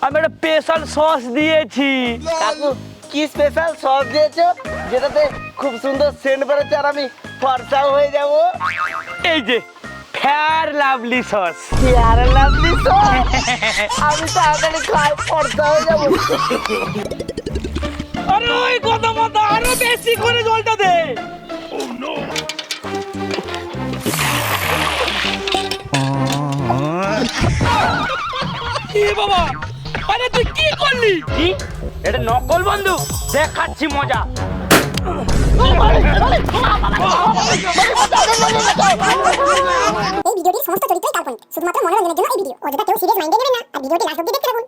আমি একটা special sauce দিয়েছি। কাকু কি স্পেশাল সস দিয়েছো যেটাতে খুব সুন্দর সেন্ট বেরোচ্ছে আর আমি ফর্সাও হয়ে যাব? এই যে fair lovely sauce. Fair lovely sauce? আমি তাড়াতাড়ি খাই ফর্সা হয়ে যাব। আরে ওই কথা মতো আরো বেশি করে জলটা দে। এ বাবা, আরে তুই কি করলি? কি? এটা নকল বন্ধু, দেখাচ্ছি মজা। এই ভিডিওটির সমস্ত চরিত্রই কাল্পনিক, শুধুমাত্র মনোরঞ্জনের জন্য এই ভিডিও। অযথা কেউ সিরিয়াস মাইন্ডে নেবেন না আর ভিডিওটি লাস্ট অবধি দেখতে থাকুন।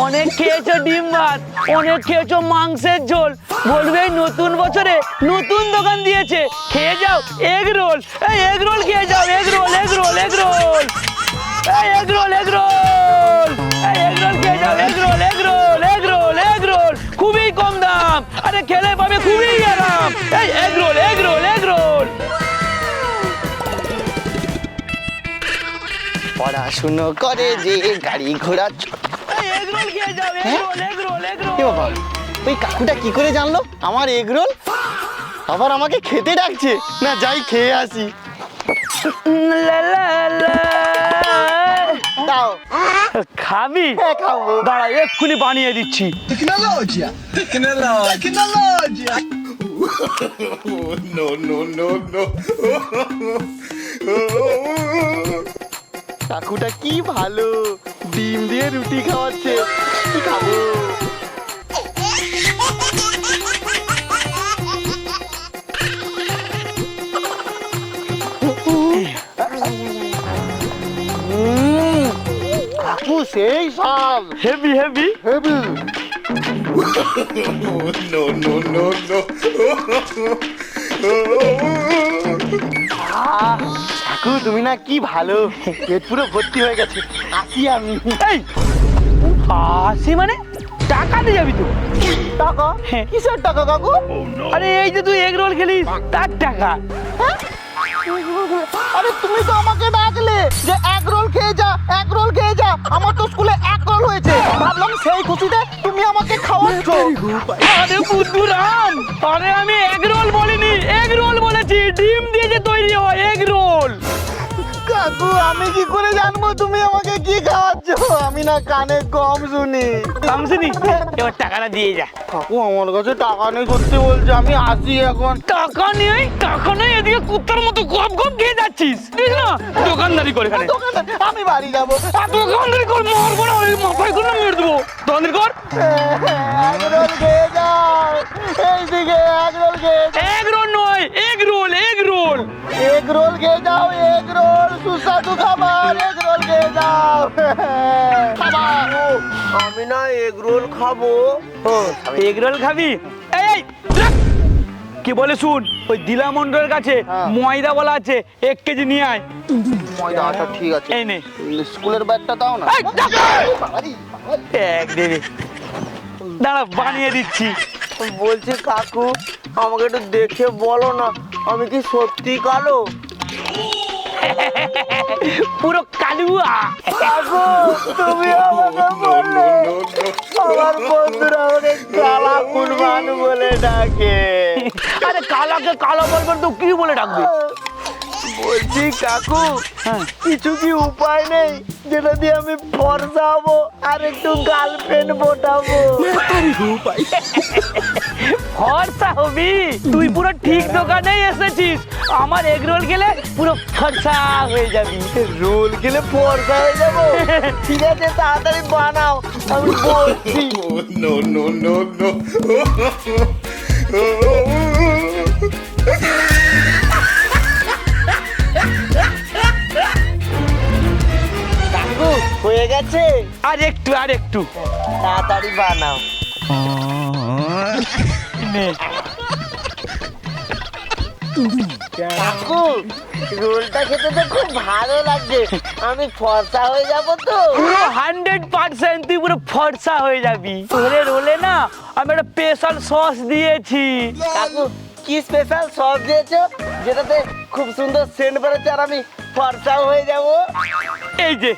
অনেক খেয়েছো ডিম ভাত, অনেক খেয়েছো মাংসের ঝোল, বলবে এই নতুন বছরে নতুন দোকান দিয়েছে, খেয়ে যাও এগ রোল। এই এগ রোল খেয়ে যাও, egg roll, egg roll, egg role, এই এগ রোল, এগ রোল, এই এগ রোল খেয়ে যাও, egg roll, egg roll, egg roll, egg role, খুবই কম দাম, আরে খেলে পাবে খুবই আরাম। এই egg roll, egg roll, egg role. পড়াশুনো করে যে গাড়ি ঘোড়া এই এগ রোল খেয়ে যাও, egg roll, egg roll, egg roll. এ বাবা, ওই কাকুটা কি করে জানলো আমার এগ রোল? আবার আমাকে খেতে ডাকছে, না যাই খেয়ে আসি। লা লা লা। দাও। খাবি? হ্যাঁ খাবো। দাঁড়া এক্ষুনি বানিয়ে দিচ্ছি। Tecnologia! No, no, no, no. কাকুটা কি ভালো, ডিম দিয়ে রুটি খাওয়াচ্ছে। কি খাবো? কাকু সেই সব heavy heavy. Heavy. No, no, no, no. কাকু তুমি না কি ভালো, পেট পুরো ভর্তি হয়ে গেছে। আসি আমি। এই আসি মানে টাকা দিয়ে যাবি তুই? টাকা? হ্যাঁ। কিসের টাকা কাকু? আরে এই যে তুই এগ রোল খেলিস তার টাকা। আরে তুমি তো আমাকে ডাকলে যে এক রোল খেয়ে যা, এক রোল খেয়ে যা। আমার তো স্কুলে এক রোল হয়েছে, ভাবলাম সেই খুশিতে তুমি আমাকে খাওয়াচ্ছ। আরে বুদ্ধুরাম, আরে আমি এগ রোল বলিনি, এগ রোল বলেছি। ডিম দিয়ে যে তৈরি হয় এগ রোল। কাকু আমি কি করে জানবো তুমি আমাকে কি খাওয়াচ্ছ? আমি না কানে কম শুনি। সামসিনি, এবার টাকাটা দিয়ে যা। কাকু আমার কাছে টাকা নেই সত্যি বলছে, আমি আসি এখন। টাকা নেই, টাকা নেই, এদিকে কুত্তার মতো গপ গপ খেয়ে যাচ্ছিস। ঠিক না, দোকানদারি করে এখানে। দোকানদার, আমি বাড়ি যাবো। দোকানদারি কর, মারবো না, ওই মাথায় করে মেরে দেবো। দোকানদারি কর। এক রোল খেয়ে যাও, এইদিকে এক রোল খেয়ে যাও। এগ রোল নয়, egg roll, egg roll. Egg roll খেয়ে যাও, এগ রোল সুস্বাদু খাবার, এগ রোল খেয়ে যাও। খাবার। আমি না এগ রোল খাবো। এগ রোল খাবি? এই এই রাখ। কি বলে শুন, ওই দিলা মন্ডলের কাছে হ্যাঁ। ময়দা বলা আছে, 1 কেজি নিয়ে আয়। ময়দা, আচ্ছা ঠিক আছে। এই নে। স্কুলের ব্যাগটা দাও না। এই, দাও। বাবারি, এক দেবে। দাঁড়া বানিয়ে দিচ্ছি। বলছি কাকু আমাকে একটু দেখে বলো না, আমি কি সত্যি কালো? পুরো কালুয়া। কাকু তুমি আমাকে বললে আমার বন্ধুরা আমাকে কালা কুরবান বলে ডাকে। আরে কালাকে কালো বলবেন তো কি বলে ডাকবে? বলছি কাকু হ্যাঁ। কিছু কি উপায় নেই যেটা দিয়ে আমি ফর্সা হবো আর একটু গার্লফ্রেন্ড বোটাবো? ফর্সা হবি? তুই পুরো ঠিক দোকানেই এসেছিস। আমার এগ রোল খেলে পুরো ফর্সা হয়ে যাবি। রোল খেলে ফর্সা হয়ে যাবো? ঠিক আছে তাড়াতাড়ি বানাও, আমি বলছি। No, no, no, no. কাকু হয়ে গেছে, আর একটু, আর একটু। তাড়াতাড়ি বানাও। নে। কাকু রোলটা খেতে তো খুব ভালো লাগছে, আমি ফর্সা হয়ে যাবো তো? পুরো 100% তুই পুরো ফর্সা হয়ে যাবি। তোরে রোলে না আমি একটা স্পেশাল সস দিয়েছি। কাকু কি স্পেশাল সস দিয়েছো যেটাতে খুব সুন্দর সেন্ট বেরোচ্ছে আর আমি ফর্সাও হয়ে যাবো? এই যে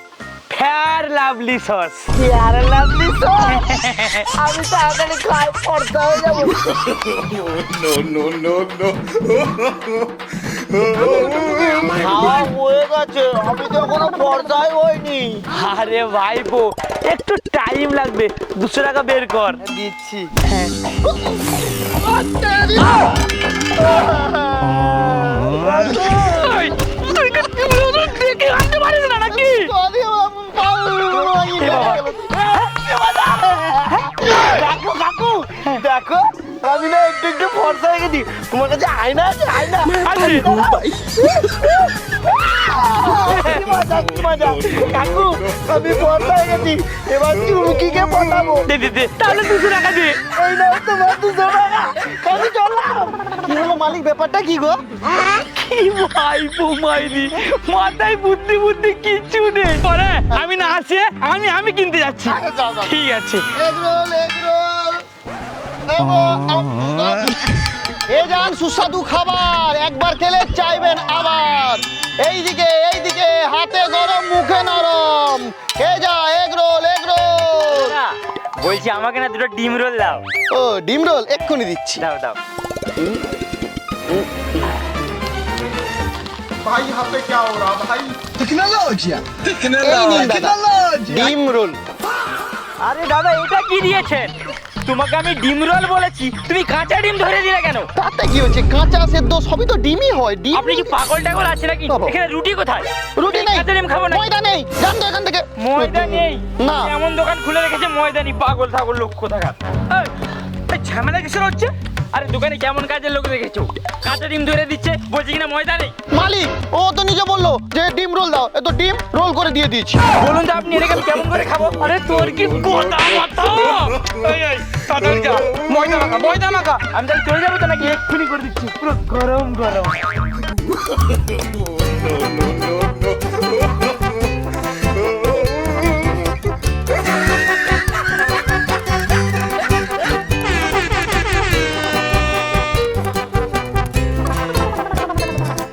fair lovely sauce. Fair lovely sauce. আমি তাড়াতাড়ি খাই, ফর্সা হয়ে যাবো। No, no, no, no. খাওয়া হয়ে গেছে, আমি তো এখনো ফর্সাই হইনি। আরে ভাইপো একটু টাইম লাগবে, 200 টাকা বের কর। দিচ্ছি। এই, তুই কি দেখে আনতে পারিস না নাকি? কাকু কাকু দেখো, আমি না একটু একটু ফর্সা হয়ে গেছি। তোমার কাছে আয়না আছে? আয়না আছে। কি মজা, কি মজা। কাকু আমি ফর্সা হয়ে গেছি, এবার চুমকিকে পটাবো। দে দে দে, তাহলে 200 টাকা দে। এই নাও তোমার 200 টাকা। আমি চললাম। কি হলো মালিক, ব্যাপারটা কি গো? কি ভাইপো মাইরি, মাথায় বুদ্ধি বুদ্ধি কিচ্ছু নেই। পরে আমি না আসে আমি কিনতে যাচ্ছি। যাও, যাও। ঠিক আছে। Egg roll egg roll. এ যান সুস্বাদু খাবার, একবার খেলে চাইবেন আবার। এইদিকে এইদিকে, হাতে গরম মুখে নরম। খেয়ে যা এগরোল এগরোল। বলছি আমাকে না দুটো ডিম রোল দাও। ও ডিম রোল এক্ষুনি দিচ্ছি। দাও দাও। भाई यहाँ पे क्या हो रहा भाई? Tecnologia. এই নিন দাদা, ডিম রোল। আরে দাদা এটা কি দিয়েছেন? তোমাকে আমি ডিম রোল বলেছি, তুমি কাঁচা ডিম ধরে দিলে কেন? তাতে কি হচ্ছে, কাঁচা সেদ্ধ সবই তো ডিমই হয়। ডিম আপনি কি পাগল টাগল আছে নাকি? বাবা। এখানে রুটি কোথায়? রুটি নেই, কাঁচা ডিম খাবো না। ময়দা নেই, জান তো এখান থেকে। ময়দা নেই? না। এমন দোকান খুলে রেখেছে ময়দা নেই, পাগল ছাগল লোক কোথাকার। এই ঝামেলা কিসের হচ্ছে? আরে দোকানে কেমন কাজের লোক রেখেছো? কাঁচা ডিম ধরে দিচ্ছে, বলছি কিনা ময়দা নেই। মালিক ও তো নিজে বললো যে ডিম রোল দাও, এ তো ডিম রোল করে দিয়ে দিয়েছি। বলুন তো আপনি এটাকে আমি কেমন করে খাবো? আরে তোর কি গোটা মাথা? এই এই তাড়াতাড়ি যা, ময়দা মাখা ময়দা মাখা। আমি তাই চলে যাবো তো নাকি? এক্ষুনি করে দিচ্ছি, পুরো গরম গরম।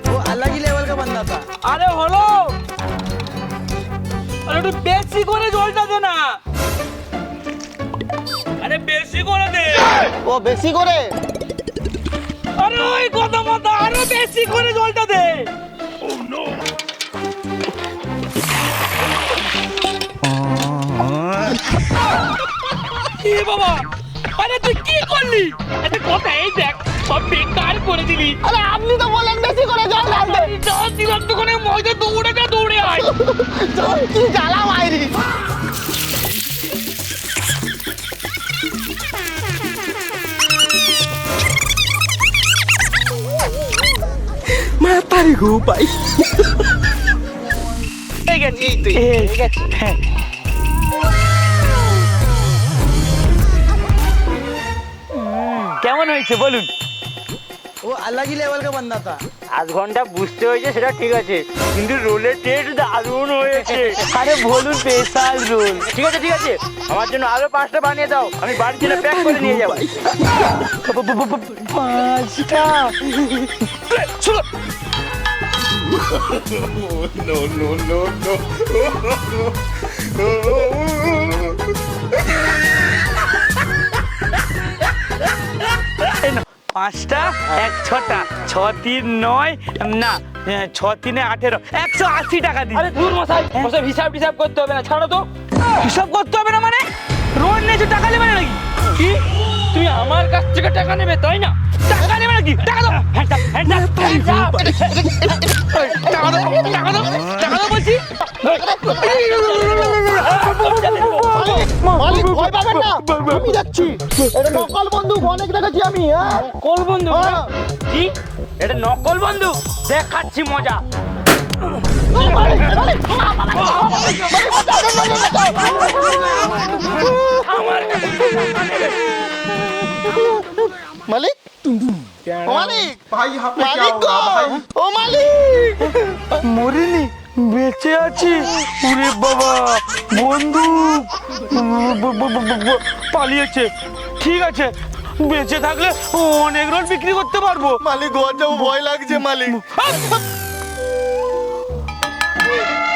वो अलग ही लेवल का बंदा था। আরে হলো, আরে একটু বেশি করে জলটা দে না। আরে বেশি করে দে। ও বেশি করে। আরে ওই কথা মতো আরো বেশি করে জলটা দে। কি বাবা, আরে তুই কি করলি? আরে কথা এই দেখ, সব বেকার করে দিলি। আরে আপনি তো বলেন বেশি করে জল ঢালতে। যা দিলাম দোকানে ময়দা দৌড়ে যা, দৌড়ে আয়। জল কি জ্বালা মাইরি। এই গেছি, এই গেছি। হ্যাঁ। কেমন হয়েছে বলুন? वो अलग ही लेवल का बंदा था। আধ ঘন্টা বুঝতে হয়েছে সেটা ঠিক আছে, কিন্তু রোলের টেস্ট দারুণ হয়েছে। আরে বলুন স্পেশাল রোল। ঠিক আছে ঠিক আছে, আমার জন্য আরো 5টা বানিয়ে দাও, আমি বাড়ি চলে প্যাক করে নিয়ে যাবো। 5টা? No, no, no, no. 5টা 1 6টা 6 3 9 না 6 3 18 180 টাকা দিন। আরে দূর মশাই, ওসব হিসাব করতে হবে না, ছাড়ো তো। হিসাব করতে হবে না মানে? রোড নিয়েছো টাকা নেবে না নাকি? কি তুমি আমার কাছ থেকে টাকা নেবে তাই না? টাকা নেবে নাকি? টাকা দাও, hands up hands up hands up. টাকা দাও টাকা দাও টাকা দাও বলছি। মালিক ভয় পাবেন না, আমি যাচ্ছি। এটা নকল বন্দুক, অনেক দেখেছি আমি। হ্যাঁ নকল বন্দুক? হ্যাঁ। কি এটা নকল বন্দুক? দেখাচ্ছি মজা। মালিক, মালিক, আমার মালিক মালিক भाई यहाँ पे क्या মালিক हो रहा भाई? ও মালিক। মরিনি, বেঁচে আছি। ওরে বাবা, বন্দুক পালিয়েছে। ঠিক আছে, বেঁচে থাকলে অনেক রোল বিক্রি করতে পারবো। মালিক ঘর যাবো, ভয় লাগছে মালিক।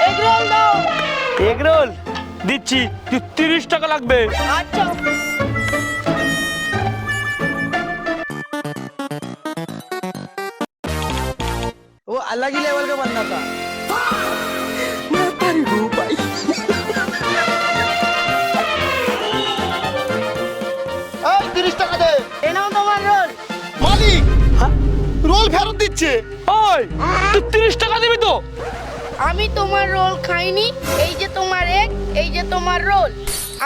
এগরোল দাও, এগ রোল দিচ্ছি, 30 টাকা লাগবে। আচ্ছা वो अलग ही लेवल का बनना था। এই 30 টাকা দে। এ নাও তোমার রোল। মালিক রোল ফেরত দিচ্ছে। ওই তুই 30 টাকা দিবি তো? আমি তোমার রোল খাইনি, এই যে তোমার এগ, এই যে তোমার রোল।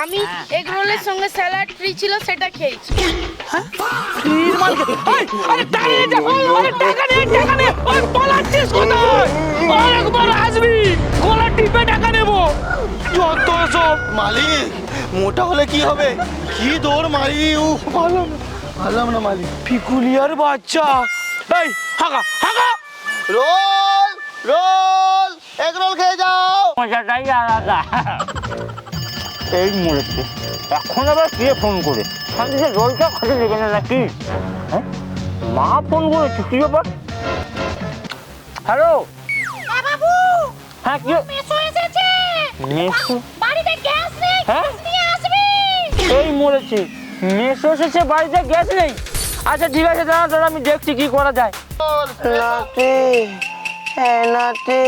আমি এগ রোলের সঙ্গে স্যালাড ফ্রি ছিল সেটা খেয়েছি। ফ্রির মাল খেতে। এই, আরে টাকা নিয়ে যা, আরে টাকা নে, টাকা নে। ওই পালাচ্ছিস কোথায়? ওই একবার আসবি, গলা টিপে টাকা নেবো। যত সব। মালিক মোটা হলে কি হবে? কি দৌড় মারি, ভালো না মালিক। পিকুলিয়ার বাচ্চা। এই হাগা হাগা। রোল রোল এগ রোল খেয়ে যাও। মজাটাই আলাদা। এই মরেছে, এখন আবার কে ফোন করে? শান্তিতে রোলটা খেতে দেবে না নাকি? হ্যাঁ, মা ফোন করেছে, কি ব্যাপার? হ্যালো বাবু, হ্যাঁ, কি মেসো এসেছে। মেসো? বাড়িতে গ্যাস নেই, হ্যাঁ? গ্যাস নিয়ে আসবি। এই মরেছে, মেসো এসেছে, বাড়িতে গ্যাস নেই। আচ্ছা ঠিক আছে, দাঁড়া দাঁড়া, আমি দেখছি কি করা যায়। নাতি, হ্যাঁ নাতি,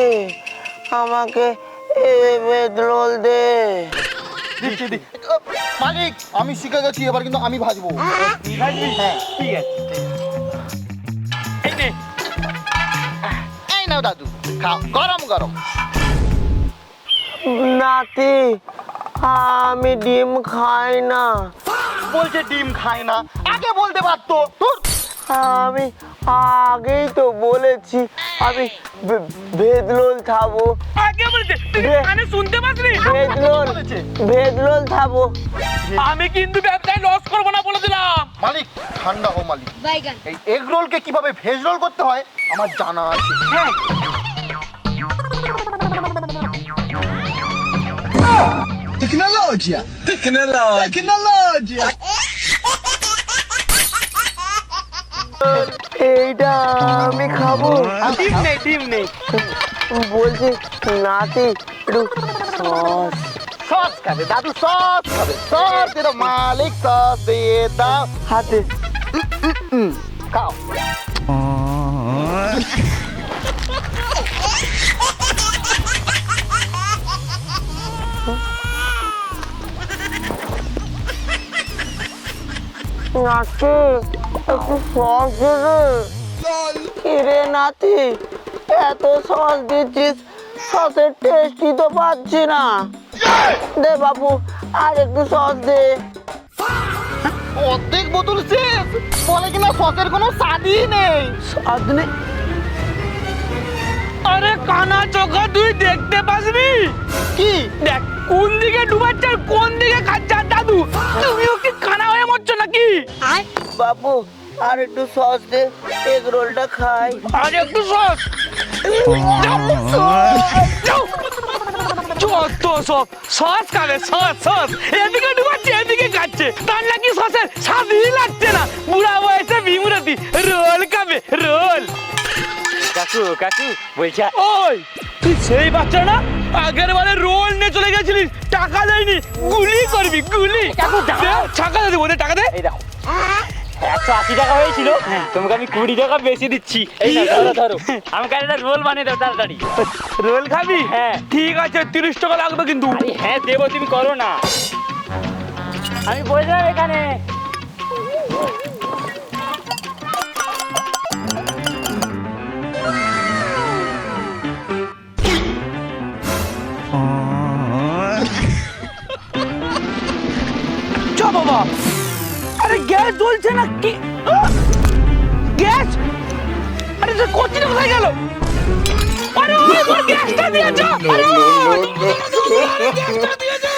আমাকে এগ রোল দে। দিচ্ছি দি। মালিক আমি শিখে গেছি, এবার কিন্তু আমি ভাজবো। হ্যাঁ ঠিক আছে। এই নে। এই নাও দাদু, খাও গরম গরম। নাতি, আমি ডিম খাই না। বলছে ডিম খায় না, আগে বলতে পারতো। ধুর। আমি আগেই তো বলেছি আমি ভেজ রোল খাবো। আগে বলতে তুই কানে শুনতে পাসনি? ভেজ রোল খাবো। আমি কিন্তু ব্যবসায় লস করবো না বলে দিলাম। মালিক ঠান্ডা হো মালিক, বাইগান। এই এগ রোলকে কিভাবে ভেজ রোল করতে হয় আমার জানা আছে। হ্যাঁ, Tecnologia! Tecnologia! এইটা আমি খাবো। ডিম নেই, ডিম নেই। বলছি নাতি, একটু সস। সস খাবে দাদু, সস খাবে। সস দিয়ে দাও মালিক, সস দিয়ে দাও। হাতে খাও। নাতি, একটু সস দে। কিরে নাতি, এত সস দিচ্ছিস, সসের টেস্টই তো পাচ্ছি না। দে বাবু, আর একটু সস দে। অর্ধেক বোতল শেষ, বলে কিনা সসের কোনো স্বাদই নেই। স্বাদ নেই? আরে কানা চোখা, তুই দেখতে পাসনি? কি দেখ কোন দিকে ডুবাচ্ছে আর কোন দিকে খাচ্ছে। আর দাদু, তুমিও কি কানা হয়ে মরছো নাকি? বাবু, আর একটু সস দে, এগ রোলটা খাই। আর একটু সস। যত সব সস খাবে, সস সস। এদিকে ডুবাচ্ছে, এদিকে খাচ্ছে, তার নাকি সসের স্বাদই লাগছে না। বুড়া বয়সে বিমুরতি রোল খাবে, রোল। কাকু কাকু বলছি ওই তুই সেই বাচ্চা না, আগের বারে রোল নিয়ে চলে গেছিলিস, টাকা দেয়নি, গুলি করবি গুলি। কাকু, দাও। টাকা দে, ওদের টাকা দে। এই দেখো 180 টাকা হয়েছিল, তোমাকে আমি 20 টাকা বেশি দিচ্ছি। এই না ধরো ধরো, আমাকে একটা রোল বানিয়ে দাও তাড়াতাড়ি। রোল খাবি? হ্যাঁ। ঠিক আছে, 30 টাকা লাগবে কিন্তু। আরে হ্যাঁ দেবো, তুমি করো না, আমি বসলাম এখানে। চ বাবা। আরে গ্যাস জ্বলছে না কি? গ্যাস? আরে সে কোচিনে কোথায় গেল? আরে ওই গ্যাসটা দিয়ে যা। আরে গ্যাসটা দিয়ে যা।